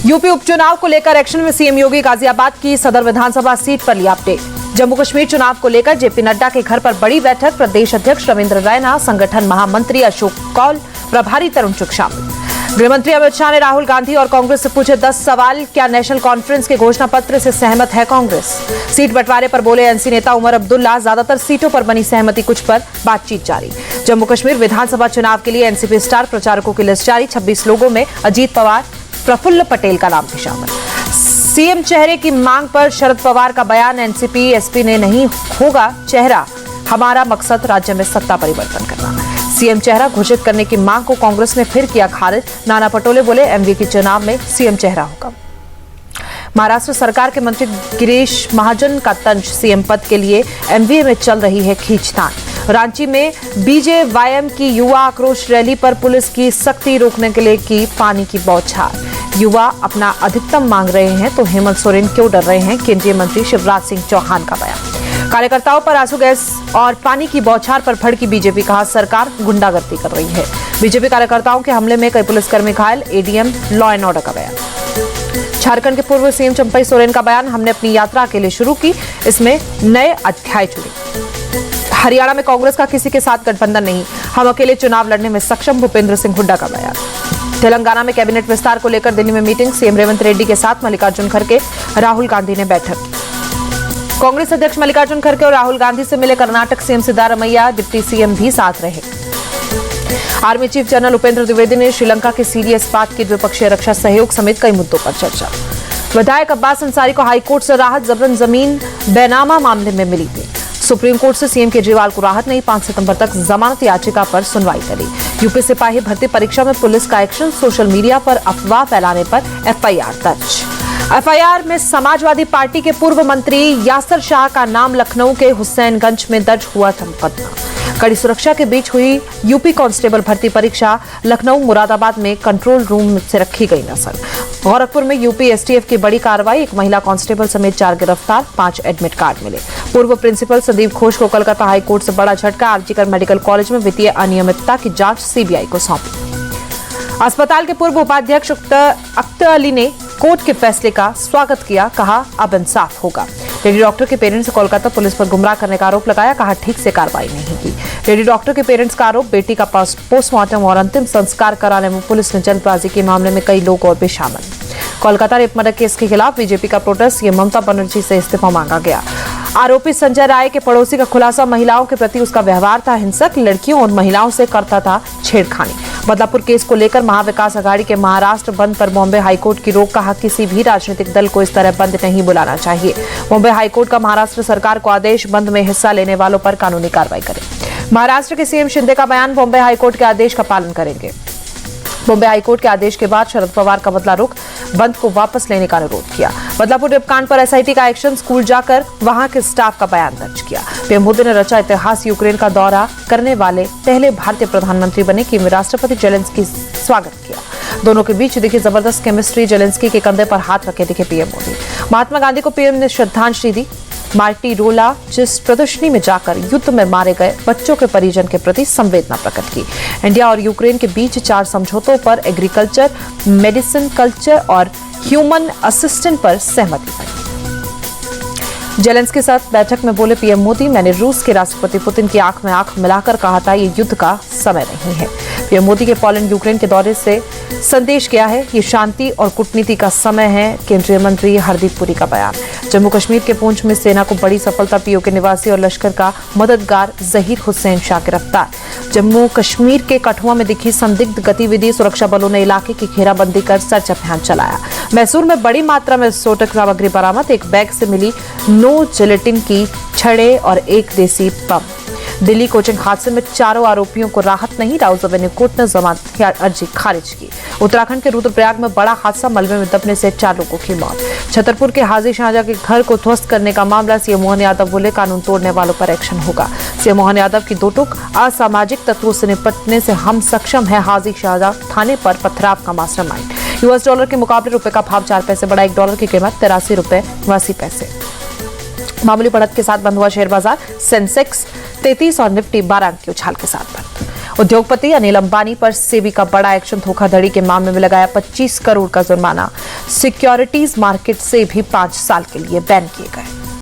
UP उपचुनाव को लेकर एक्शन में सीएम योगी गाजियाबाद की सदर विधानसभा सीट पर लिया अपडेट। जम्मू कश्मीर चुनाव को लेकर जेपी नड्डा के घर पर बड़ी बैठक। प्रदेश अध्यक्ष रविंद्र रैना, संगठन महामंत्री अशोक कौल, प्रभारी तरुण चुग शामिल। गृहमंत्री अमित शाह ने राहुल गांधी और कांग्रेस से पूछे 10 सवाल। क्या नेशनल कॉन्फ्रेंस के घोषणा पत्र से सहमत है कांग्रेस? सीट बंटवारे पर बोले एनसी नेता उमर अब्दुल्ला, ज्यादातर सीटों पर बनी सहमति, कुछ पर बातचीत जारी। जम्मू कश्मीर विधानसभा चुनाव के लिए एनसीपी स्टार प्रचारकों की लिस्ट जारी। 26 लोगों में अजीत पवार, प्रफुल्ल पटेल का नाम भी शामिल। सीएम चेहरे की मांग पर शरद पवार का बयान। एनसीपी एसपी ने नहीं होगा चेहरा, हमारा मकसद राज्य में सत्ता परिवर्तन करना। सीएम चेहरा घोषित करने की मांग को कांग्रेस ने फिर किया खारिज। नाना पटोले बोले एमवी के चुनाव में सीएम चेहरा होगा। महाराष्ट्र सरकार के मंत्री गिरीश महाजन का तंज, सीएम पद के लिए एमवीए में चल रही है खींचतान। रांची में बीजेवाईएम की युवा आक्रोश रैली पर पुलिस की सख्ती रोकने के लिए की पानी की बौछार। युवा अपना अधिकतम मांग रहे हैं तो हेमंत सोरेन क्यों डर रहे हैं? केंद्रीय मंत्री शिवराज सिंह चौहान का बयान। कार्यकर्ताओं पर आंसू गैस और पानी की बौछार पर भड़की बीजेपी, कहा सरकार गुंडागर्दी कर रही है। बीजेपी कार्यकर्ताओं के हमले में कई पुलिसकर्मी घायल। एडीएम लॉ एंड ऑर्डर का बयान। झारखंड के पूर्व सीएम चंपई सोरेन का बयान, हमने अपनी यात्रा अकेले शुरू की, इसमें नए अध्याय जुड़े। हरियाणा में कांग्रेस का किसी के साथ गठबंधन नहीं, हम अकेले चुनाव लड़ने में सक्षम, भूपेंद्र सिंह हुड्डा का बयान। तेलंगाना में कैबिनेट विस्तार को लेकर दिल्ली में मीटिंग। सीएम रेवंत रेड्डी के साथ मल्लिकार्जुन खड़गे, राहुल गांधी ने बैठक। कांग्रेस अध्यक्ष मल्लिकार्जुन खड़गे और राहुल गांधी से मिले Karnataka CM Siddaramaiah, deputy CM भी साथ रहे। Army chief general Upendra Dwivedi ने श्रीलंका के सीरिया इस्पात की द्विपक्षीय रक्षा सहयोग समेत कई मुद्दों पर चर्चा। विधायक अब्बास अंसारी को हाईकोर्ट से राहत, जबरन जमीन बेनामा मामले में मिली थी। सुप्रीम कोर्ट से सीएम केजरीवाल को राहत नहीं, 5 सितंबर तक जमानत याचिका पर सुनवाई करी। यूपी सिपाही भर्ती परीक्षा में पुलिस का एक्शन, सोशल मीडिया पर अफवाह फैलाने पर एफआईआर दर्ज। एफआईआर में समाजवादी पार्टी के पूर्व मंत्री यासर शाह का नाम। लखनऊ के हुसैनगंज में दर्ज हुआ था मुकदमा। कड़ी सुरक्षा के बीच हुई यूपी कांस्टेबल भर्ती परीक्षा। लखनऊ मुरादाबाद में कंट्रोल रूम से रखी गई नजर। गोरखपुर में यूपी एसटीएफ की बड़ी कार्रवाई, एक महिला कांस्टेबल समेत 4 गिरफ्तार, 5 एडमिट कार्ड मिले। पूर्व प्रिंसिपल संदीप घोष को कोलकाता हाईकोर्ट से बड़ा झटका। आरजीकर मेडिकल कॉलेज में वित्तीय अनियमितता की जांच सीबीआई को सौंपी। अस्पताल के पूर्व उपाध्यक्ष अख्तर अली ने कोर्ट के फैसले का स्वागत किया, कहा अब इंसाफ होगा। लेडी डॉक्टर के पेरेंट्स से कोलकाता पुलिस पर गुमराह करने का आरोप लगाया, कहा ठीक से कार्रवाई नहीं की। लेडी डॉक्टर के पेरेंट्स का आरोप, बेटी का पोस्टमार्टम और अंतिम संस्कार कराने में पुलिस ने जल्दबाजी के मामले में कई लोग और भी शामिल। कोलकाता रेप मर्डर केस के खिलाफ बीजेपी का प्रोटेस्ट, ये ममता बनर्जी से इस्तीफा मांगा गया। आरोपी संजय राय के पड़ोसी का खुलासा, महिलाओं के प्रति उसका व्यवहार था हिंसक, लड़कियों और महिलाओं से करता था छेड़खानी। बदलापुर केस को लेकर महाविकास अघाड़ी के महाराष्ट्र बंद पर बॉम्बे हाईकोर्ट की रोक, कहा किसी भी राजनीतिक दल को इस तरह बंद नहीं बुलाना चाहिए। बॉम्बे हाईकोर्ट का महाराष्ट्र सरकार को आदेश, बंद में हिस्सा लेने वालों पर कानूनी कार्रवाई करें। महाराष्ट्र के सीएम शिंदे का बयान, बॉम्बे हाईकोर्ट के आदेश का पालन करेंगे। बॉम्बे हाईकोर्ट के आदेश के बाद शरद पवार का बदला रुख, बंद को वापस लेने का अनुरोध किया। बदलापुर रेपकांड पर एसआईटी का एक्शन, स्कूल जाकर वहां के स्टाफ का बयान दर्ज किया। पीएम मोदी ने रचा इतिहास, यूक्रेन का दौरा करने वाले पहले भारतीय प्रधानमंत्री बने। कीव में राष्ट्रपति जेलेंस्की स्वागत किया। दोनों के बीच दिखी जबरदस्त केमिस्ट्री, जेलेंस्की के कंधे पर हाथ रखे दिखे पीएम मोदी। महात्मा गांधी को पीएम ने श्रद्धांजलि दी। मार्टी रोला जिस प्रदर्शनी में जाकर युद्ध में मारे गए बच्चों के परिजन के प्रति संवेदना प्रकट की। इंडिया और यूक्रेन के बीच 4 समझौतों पर एग्रीकल्चर, मेडिसिन, कल्चर और ह्यूमन असिस्टेंट पर सहमति बनी। जेलेंस्की के साथ बैठक में बोले पीएम मोदी, मैंने रूस के राष्ट्रपति पुतिन की आंख में आंख मिलाकर कहा था ये युद्ध का समय नहीं है। पीएम मोदी के पोलैंड यूक्रेन के दौरे से संदेश किया है, ये शांति और कूटनीति का समय है। केंद्रीय मंत्री हरदीप पुरी का बयान। जम्मू कश्मीर के पुंछ में सेना को बड़ी सफलता, पीओके निवासी और लश्कर का मददगार जहीर हुसैन शाह गिरफ्तार। जम्मू कश्मीर के कठुआ में दिखी संदिग्ध गतिविधि, सुरक्षा बलों ने इलाके की घेराबंदी कर सर्च अभियान चलाया। मैसूर में बड़ी मात्रा में विस्फोटक सामग्री बरामद, एक बैग से मिली 9 जिलेटिन की छड़ें और 1 देसी बम। दिल्ली कोचिंग हादसे में 4 आरोपियों को राहत नहीं, राउज एवेन्यू कोर्ट ने जमानत अर्जी खारिज की। उत्तराखंड के रुद्रप्रयाग में बड़ा हादसा, मलबे में दबने से 4 लोगों की मौत। छतरपुर के हाजी शाहजहां के घर को ध्वस्त करने का मामला, सीएम मोहन यादव बोले कानून तोड़ने वालों पर एक्शन होगा। सीएम मोहन यादव की 2 टूक, असामाजिक तत्वों से निपटने से हम सक्षम है। हाजी शाहजहां थाने पर पथराव का मास्टरमाइंड। यूएस डॉलर के मुकाबले रुपए का भाव 4 पैसे बढ़ा, $1 की कीमत 83 रुपए 82 पैसे। मामूली बढ़त के साथ बंद हुआ शेयर बाजार, सेंसेक्स 33 और निफ्टी 12 अंक की उछाल के साथ बंद। उद्योगपति अनिल अंबानी पर सेबी का बड़ा एक्शन, धोखाधड़ी के मामले में लगाया 25 करोड़ का जुर्माना। सिक्योरिटीज मार्केट से भी 5 साल के लिए बैन किए गए।